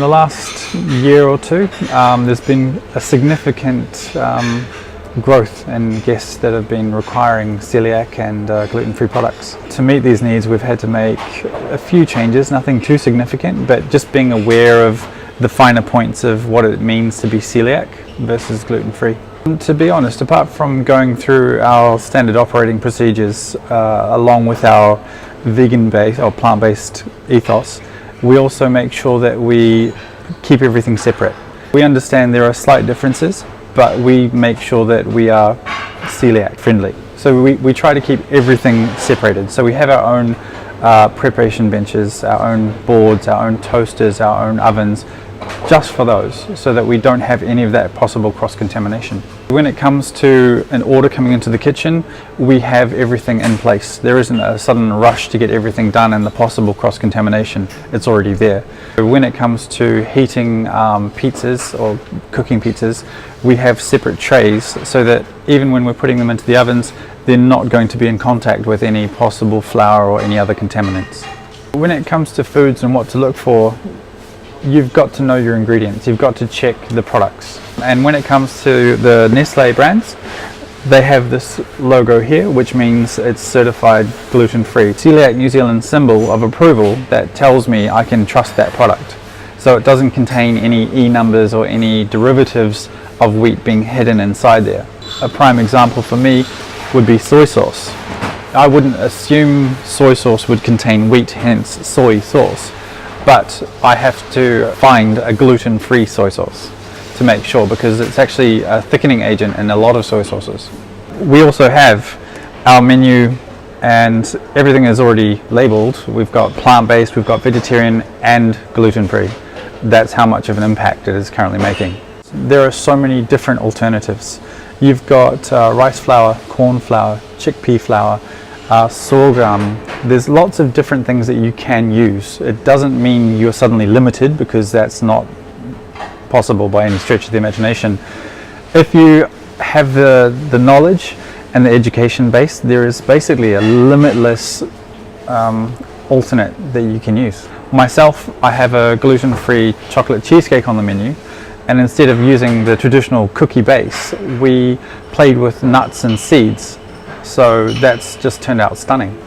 the last year or two, there's been a significant growth in guests that have been requiring celiac and gluten-free products. To meet these needs, we've had to make a few changes, nothing too significant, but just being aware of the finer points of what it means to be celiac versus gluten-free. To be honest, apart from going through our standard operating procedures along with our vegan-based or plant-based ethos, we also make sure that we keep everything separate. We understand there are slight differences, but we make sure that we are celiac friendly. So we try to keep everything separated. So we have our own preparation benches, our own boards, our own toasters, our own ovens, just for those, so that we don't have any of that possible cross-contamination. When it comes to an order coming into the kitchen, we have everything in place. There isn't a sudden rush to get everything done and the possible cross-contamination, it's already there. When it comes to heating pizzas or cooking pizzas, we have separate trays so that even when we're putting them into the ovens, they're not going to be in contact with any possible flour or any other contaminants. When it comes to foods and what to look for, you've got to know your ingredients, you've got to check the products. And when it comes to the Nestle brands, they have this logo here, which means it's certified gluten-free. Celiac New Zealand symbol of approval that tells me I can trust that product. So it doesn't contain any E numbers or any derivatives of wheat being hidden inside there. A prime example for me would be soy sauce. I wouldn't assume soy sauce would contain wheat, hence soy sauce. But I have to find a gluten-free soy sauce to make sure, because it's actually a thickening agent in a lot of soy sauces. We also have our menu and everything is already labeled. We've got plant-based, we've got vegetarian and gluten-free. That's how much of an impact it is currently making. There are so many different alternatives. You've got rice flour, corn flour, chickpea flour, sorghum. There's lots of different things that you can use. It doesn't mean you're suddenly limited, because that's not possible by any stretch of the imagination. If you have the knowledge and the education base, there is basically a limitless alternate that you can use. Myself, I have a gluten-free chocolate cheesecake on the menu, and instead of using the traditional cookie base, we played with nuts and seeds. So that's just turned out stunning.